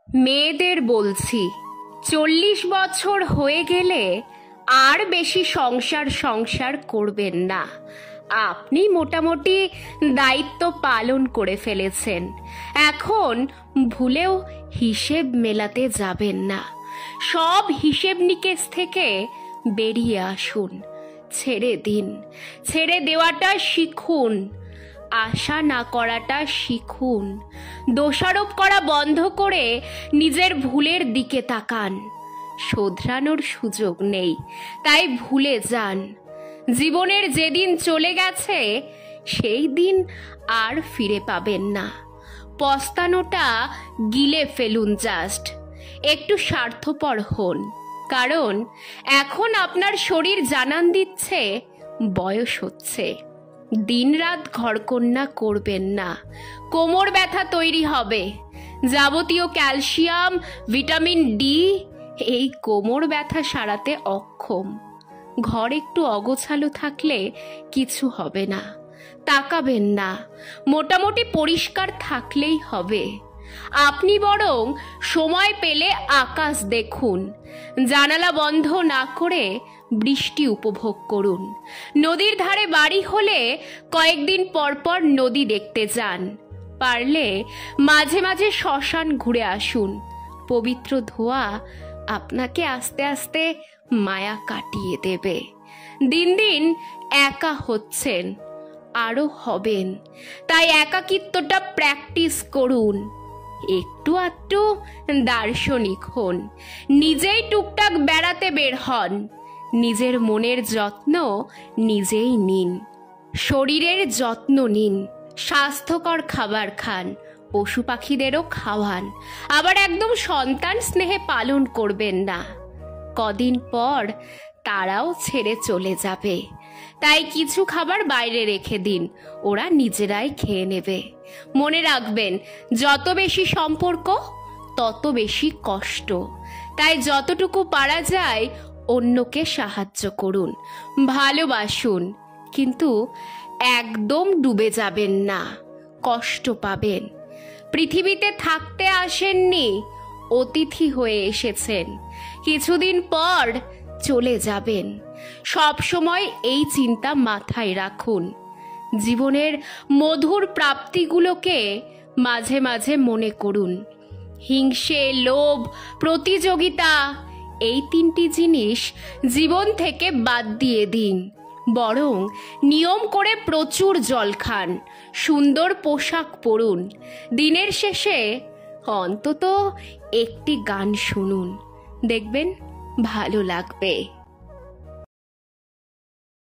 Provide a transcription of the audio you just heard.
মেয়েদের বলছি, 40 বছর হয়ে গেলে আর বেশি সংসার করবেন না। আপনি মোটামুটি দায়িত্ব পালন করে ফেলেছেন। এখন ভুলেও হিসেব মেলাতে যাবেন না। সব হিসেব নিকেশ থেকে বেরিয়ে আসুন। ছেড়ে দিন, ছেড়ে দেওয়াটা শিখুন। আশা না করাটা শিখুন। দোষারোপ করা বন্ধ করে নিজের ভুলের দিকে তাকান। শোধরানোর সুযোগ নেই, তাই ভুলে যান। জীবনের যেদিন চলে গেছে সেই দিন আর ফিরে পাবেন না। পস্তানোটা গিলে ফেলুন। জাস্ট একটু স্বার্থপর হন, কারণ এখন আপনার শরীর জানান দিচ্ছে বয়স হচ্ছে। দিনরাত ঘরকন্না করবেন না, কোমর ব্যথা তৈরি হবে। যাবতীয় ক্যালসিয়াম, ভিটামিন ডি এই কোমর ব্যথা সারাতে অক্ষম। ঘর একটু অগোছালো থাকলে কিছু হবে না। তাকাবেন না, মোটামুটি পরিষ্কার থাকলেই হবে। আপনি বরং সময় পেলে আকাশ দেখুন। জানালা বন্ধ না করে বৃষ্টি উপভোগ করুন। নদীর ধারে বাড়ি হলে কয়েকদিন পর পর নদী দেখতে যান। পারলে মাঝে মাঝে শ্মশান ঘুরে আসুন। পবিত্র ধোঁয়া আপনাকে আস্তে আস্তে মায়া কাটিয়ে দেবে। দিন দিন একা হচ্ছেন, আরো হবেন। তাই একাকিত্বটা প্র্যাকটিস করুন। একটু আধটু দার্শনিক হন। নিজেই টুকটাক বেড়াতে বের হন। নিজের মনের যত্ন নিজেই নিন। শরীরের যত্ন নিন। স্বাস্থ্যকর খাবার খান, পশু পাখিদেরও খাওয়ান। আবার একদম সন্তান স্নেহে পালন করবেন না। কদিন পর তারাও ছেড়ে চলে যাবে। তাই কিছু খাবার বাইরে রেখে দিন, ওরা নিজেরাই খেয়ে নেবে। মনে রাখবেন, যত বেশি সম্পর্ক তত বেশি কষ্ট। তাই যতটুকু পারা যায় অন্যকে সাহায্য করুন, ভালোবাসুন। কিন্তু একদম ডুবে যাবেন না, কষ্ট পাবেন। পৃথিবীতে থাকতে আসেননি, অতিথি হয়ে এসেছেন। কিছুদিন পর চলে যাবেন। সব সময় এই চিন্তা মাথায় রাখুন। জীবনের মধুর প্রাপ্তিগুলোকে মাঝে মাঝে মনে করুন। হিংসে, লোভ, প্রতিযোগিতা এই 3টি জিনিস জীবন থেকে বাদ দিয়ে দিন। বরং নিয়ম করে প্রচুর জল খান, সুন্দর পোশাক পরুন। দিনের শেষে অন্তত একটি গান শুনুন, দেখবেন ভালো লাগবে।